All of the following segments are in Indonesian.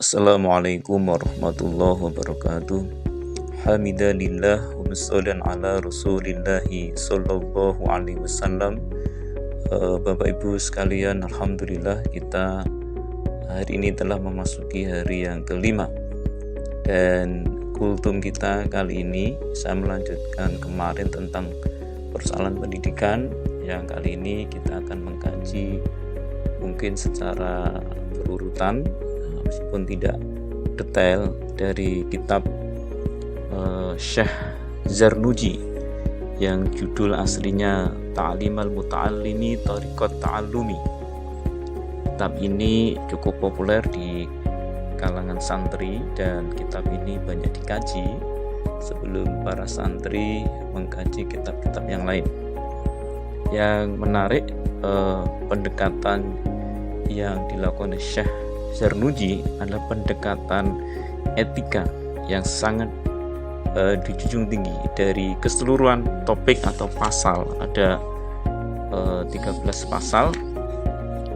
Assalamualaikum warahmatullahi wabarakatuh. Hamidalillah wa mushollan ala rasulillahi sallallahu alaihi wasallam. Bapak Ibu sekalian, alhamdulillah kita hari ini telah memasuki hari yang kelima. Dan kultum kita kali ini saya melanjutkan kemarin tentang persoalan pendidikan. Yang kali ini kita akan mengkaji mungkin secara berurutan, meskipun tidak detail, dari kitab Syekh Zarnuji yang judul aslinya Ta'lim al-Muta'allimi Thariqat Ta'allumi. Kitab ini cukup populer di kalangan santri dan kitab ini banyak dikaji sebelum para santri mengkaji kitab-kitab yang lain. Yang menarik, pendekatan yang dilakukan oleh Syekh Zarnuji adalah pendekatan etika yang sangat dijunjung tinggi. Dari keseluruhan topik atau pasal, ada 13 pasal,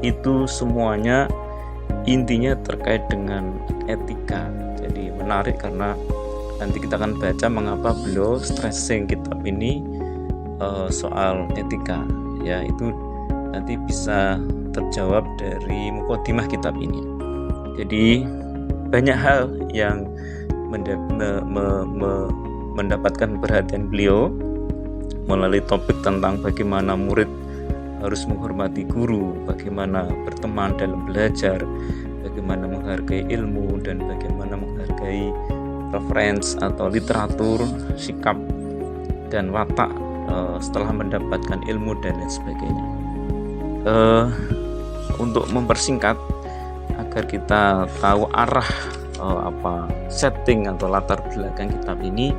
itu semuanya intinya terkait dengan etika. Jadi menarik karena nanti kita akan baca mengapa beliau stressing kitab ini soal etika, ya itu nanti bisa terjawab dari mukadimah kitab ini. Jadi banyak hal yang mendapatkan perhatian beliau melalui topik tentang bagaimana murid harus menghormati guru, bagaimana berteman dalam belajar, bagaimana menghargai ilmu, dan bagaimana menghargai referensi atau literatur, sikap dan watak setelah mendapatkan ilmu dan lain sebagainya. Untuk mempersingkat agar kita tahu arah setting atau latar belakang kitab ini,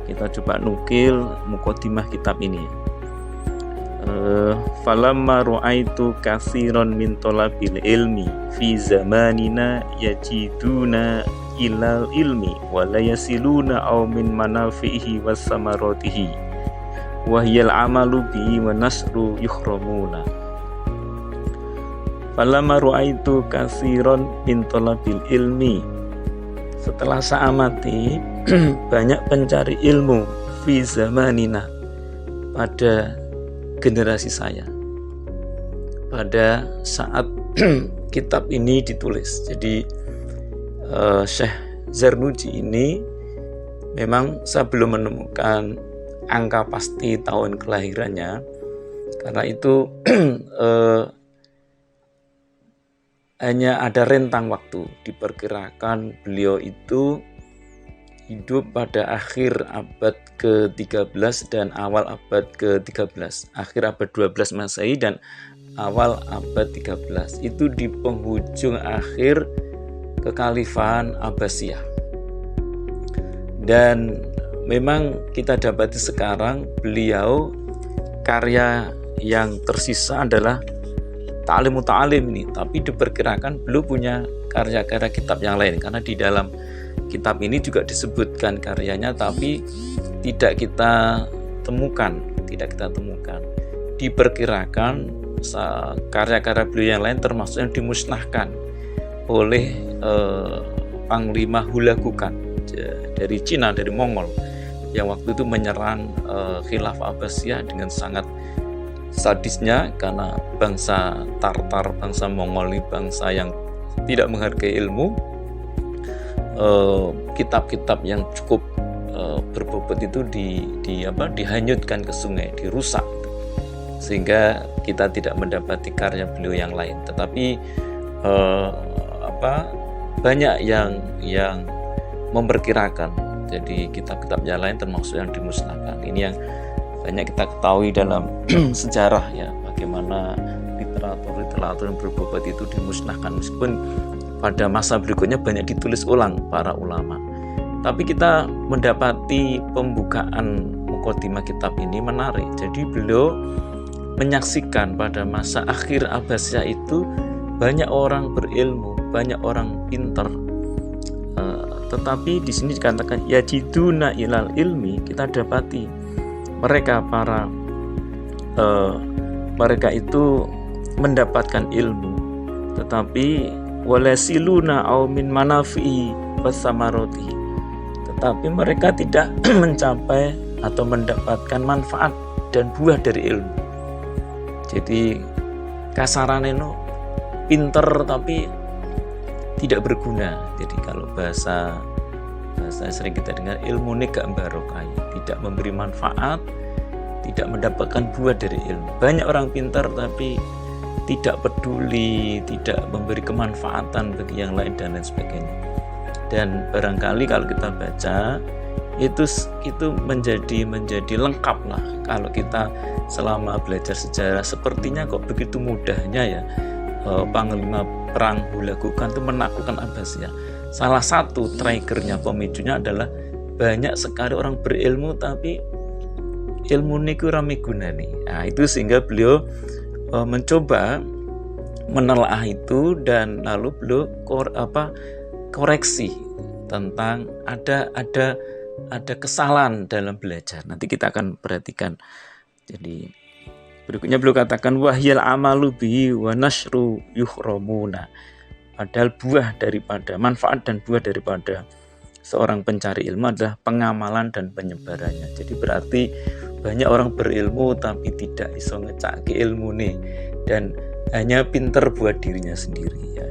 kita coba nukil mukadimah kitab ini. Falamma ru'aitu katsiran min talabil ilmi fi zamanina yajiduna ilal ilmi wa la yasiluna aw min manafihi was samaratihi wahyal amalu bihi wa nasru yuhramuna. Falamma ru'aitu katsiran min talabil ilmi, setelah saya amati banyak pencari ilmu fi zamanina, pada generasi saya, pada saat kitab ini ditulis. Jadi Syekh Zarnuji ini memang saya belum menemukan angka pasti tahun kelahirannya, karena itu hanya ada rentang waktu. Diperkirakan beliau itu hidup pada akhir abad ke-13 dan awal abad ke-13, akhir abad 12 Masehi dan awal abad 13, itu di penghujung akhir kekhalifahan Abbasiyah. Dan memang kita dapati sekarang beliau karya yang tersisa adalah Ta'lim Muta'allim ini, tapi diperkirakan beliau punya karya-karya kitab yang lain, karena di dalam kitab ini juga disebutkan karyanya tapi tidak kita temukan. Diperkirakan karya-karya beliau yang lain termasuk yang dimusnahkan oleh Panglima Hulagukan dari Cina, dari Mongol, yang waktu itu menyerang Khilafah Abbasiyah dengan sangat sadisnya, karena bangsa Tartar, bangsa Mongol ini bangsa yang tidak menghargai ilmu. Kitab-kitab yang cukup berbobot itu dihanyutkan ke sungai, dirusak, sehingga kita tidak mendapati karya beliau yang lain. Tetapi banyak yang memperkirakan, jadi kitab-kitab yang lain termasuk yang dimusnahkan. Ini yang banyak kita ketahui dalam sejarah, ya, bagaimana literatur yang berbobot itu dimusnahkan, meskipun pada masa berikutnya banyak ditulis ulang para ulama. Tapi kita mendapati pembukaan mukadimah kitab ini menarik. Jadi beliau menyaksikan pada masa akhir Abbasiyah itu banyak orang berilmu, banyak orang pintar. Tetapi di sini dikatakan yajiduna ilal ilmi, kita dapati mereka itu mendapatkan ilmu, tetapi walasiluna au min manafi'i wasamaroti, tetapi mereka tidak mencapai atau mendapatkan manfaat dan buah dari ilmu. Jadi kasarannya no pinter tapi tidak berguna. Jadi kalau bahasa sering kita dengar, ilmu ini gak barokah, tidak memberi manfaat, tidak mendapatkan buah dari ilmu. Banyak orang pintar tapi tidak peduli, tidak memberi kemanfaatan bagi yang lain dan lain sebagainya. Dan barangkali kalau kita baca itu menjadi lengkap lah kalau kita selama belajar sejarah. Sepertinya kok begitu mudahnya ya Panglima Perang Hulagukan itu menaklukkan Abbasiyah. Salah satu triggernya, pemicunya adalah banyak sekali orang berilmu tapi ilmu ini kurang migunani. Nah, itu sehingga beliau mencoba menelaah itu, dan lalu beliau koreksi tentang ada kesalahan dalam belajar. Nanti kita akan perhatikan. Jadi berikutnya beliau katakan wahyal amalu bihi wa nashru yuhramuna. Padahal manfaat dan buah daripada seorang pencari ilmu adalah pengamalan dan penyebarannya. Jadi berarti banyak orang berilmu tapi tidak iso ngecake ilmu nih, dan hanya pinter buat dirinya sendiri ya.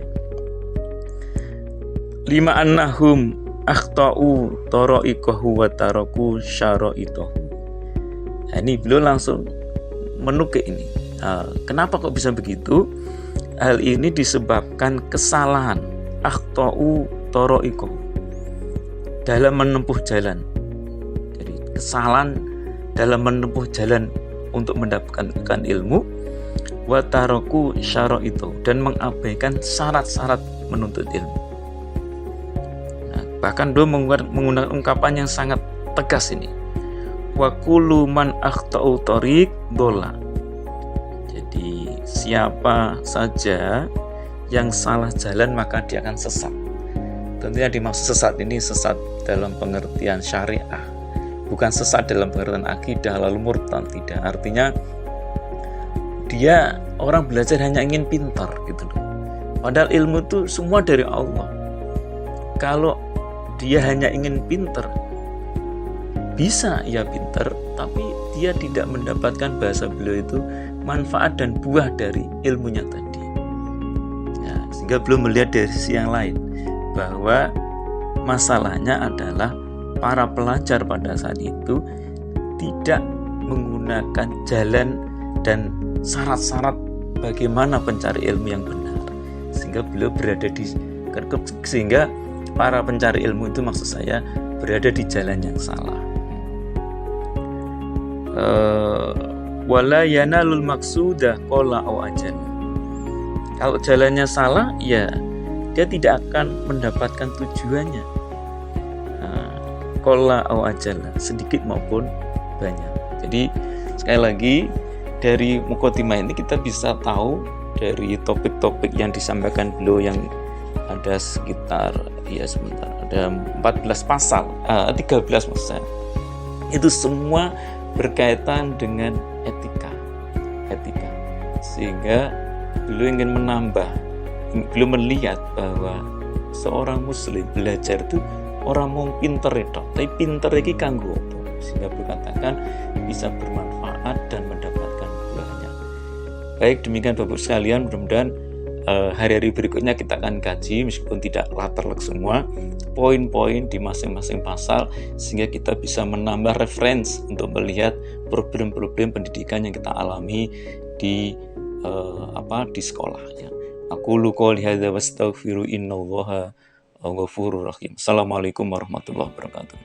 5 annahum akhtau tara'iqahu wa taraku syara'itahu. Nah, ini beliau langsung menukik ini. Kenapa kok bisa begitu? Hal ini disebabkan kesalahan akhtau tara'iqahu dalam menempuh jalan. Jadi kesalahan dalam menempuh jalan untuk mendapatkan ilmu, wa taraku syara'itahu, dan mengabaikan syarat-syarat menuntut ilmu. Bahkan dia menggunakan ungkapan yang sangat tegas ini. Wa kullu man akhtau thoriq dola. Jadi siapa saja yang salah jalan maka dia akan sesat. Tentunya dimaksud sesat ini sesat dalam pengertian syariah, bukan sesat dalam pengertian akidah lalu murtad, tidak. Artinya dia orang belajar hanya ingin pintar gitu loh. Padahal ilmu itu semua dari Allah. Kalau dia hanya ingin pintar, bisa ia pintar, tapi dia tidak mendapatkan, bahasa beliau itu, manfaat dan buah dari ilmunya tadi ya, sehingga belum melihat dari sisi yang lain, bahwa masalahnya adalah para pelajar pada saat itu tidak menggunakan jalan dan syarat-syarat bagaimana pencari ilmu yang benar, sehingga beliau sehingga para pencari ilmu itu, maksud saya, berada di jalan yang salah. Wala yanalul maqsudah qala aw ajal. Kalau jalannya salah, ya dia tidak akan mendapatkan tujuannya. Qala aw ajal, sedikit maupun banyak. Jadi sekali lagi dari muqaddimah ini kita bisa tahu dari topik-topik yang disampaikan beliau yang ada sekitar ada 14 pasal, 13 maksud saya. Itu semua berkaitan dengan etika. Sehingga beliau ingin beliau melihat bahwa seorang muslim belajar itu orang mau pinter itu, tapi pinter iki kanggo apa? Sehingga beliau katakan bisa bermanfaat dan mendapatkan buahnya. Baik, demikian Bapak sekalian, mudah-mudahan hari-hari berikutnya kita akan kaji, meskipun tidak latar semua, poin-poin di masing-masing pasal, sehingga kita bisa menambah referensi untuk melihat problem-problem pendidikan yang kita alami di sekolah ya. Aku qouli hadza wastaghfiru innallaha ghafurur rahim. Assalamualaikum warahmatullahi wabarakatuh.